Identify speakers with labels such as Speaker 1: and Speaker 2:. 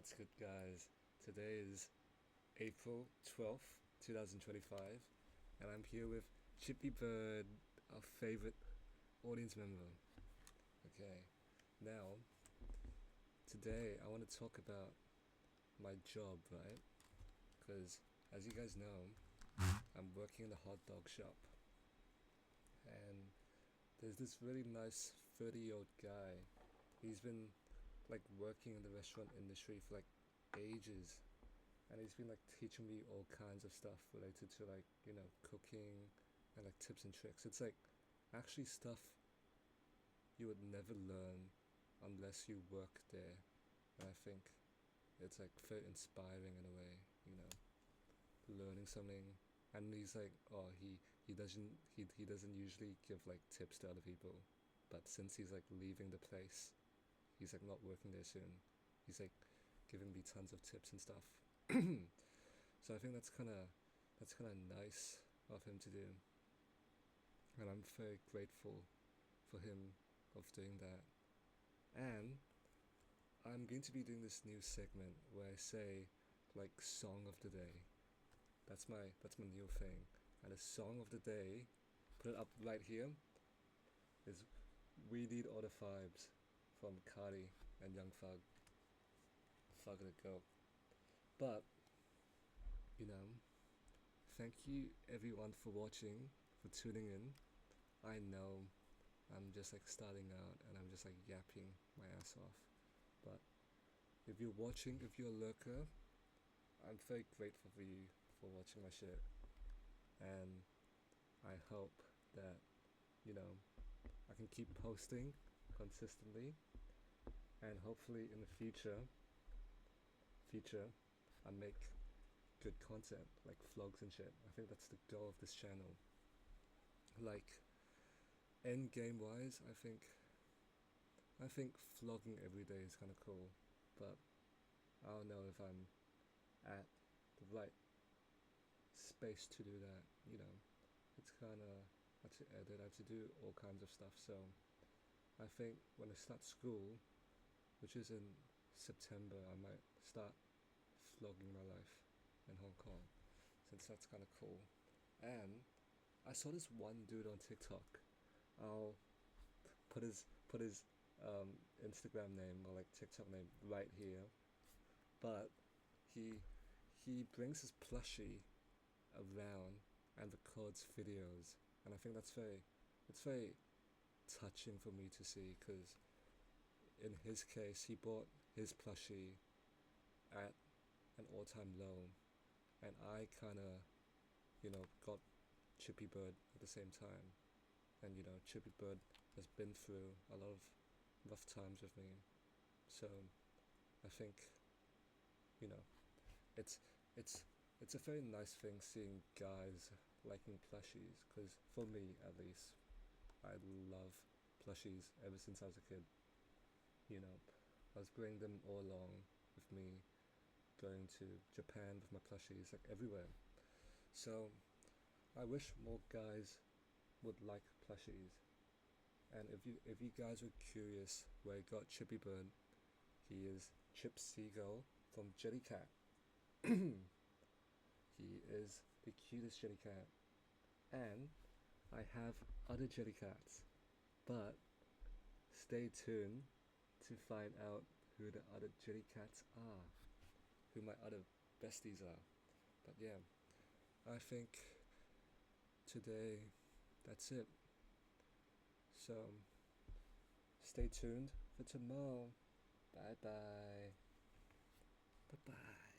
Speaker 1: What's good, guys? Today is April 12th, 2025, and I'm here with Chippy Bird, our favorite audience member. Okay, now, today I want to talk about my job, right? Because, as you guys know, I'm working in the hot dog shop, and there's this really nice 30-year-old guy. He's been working in the restaurant industry for ages, and he's been teaching me all kinds of stuff related to cooking and tips and tricks. It's actually stuff you would never learn unless you work there, and I think it's very inspiring in a way, learning something. And he's oh, he doesn't usually give tips to other people, but since he's leaving the place, he's not working there soon, he's giving me tons of tips and stuff. So I think that's kinda nice of him to do, and I'm very grateful for him of doing that. And I'm going to be doing this new segment where I say song of the day. That's my new thing. And the song of the day, put it up right here, is "We Need All the Vibes" from Cardi and Young Thug. Fuck it, go. But you know, thank you everyone for watching, for tuning in. I know I'm just starting out and I'm just yapping my ass off. But if you're watching, if you're a lurker, I'm very grateful for you for watching my shit. And I hope that, you know, I can keep posting consistently, and hopefully in the future I make good content like vlogs and shit. I think that's the goal of this channel. End game wise, I think vlogging every day is kind of cool, but I don't know if I'm at the right space to do that. It's kind of, I have to edit, I have to do all kinds of stuff. So I think when I start school, which is in September, I might start vlogging my life in Hong Kong, since that's kind of cool. And I saw this one dude on TikTok. I'll put his Instagram name or TikTok name right here. But he brings his plushie around and records videos, and I think it's very touching for me to see, because in his case he bought his plushie at an all-time low, and I kind of got Chippy Bird at the same time. And Chippy Bird has been through a lot of rough times with me, so I think it's it's it's a very nice thing seeing guys liking plushies, because for me at least, I love plushies ever since I was a kid. I was bringing them all along with me, going to Japan with my plushies, everywhere. So I wish more guys would like plushies. And if you guys were curious where I got Chippy Bird, he is Chip Seagull from Jellycat. He is the cutest Jellycat, and I have other Jellycats, but stay tuned to find out who the other Jellycats are, who my other besties are. But yeah, I think today that's it. So stay tuned for tomorrow. Bye bye. Bye bye.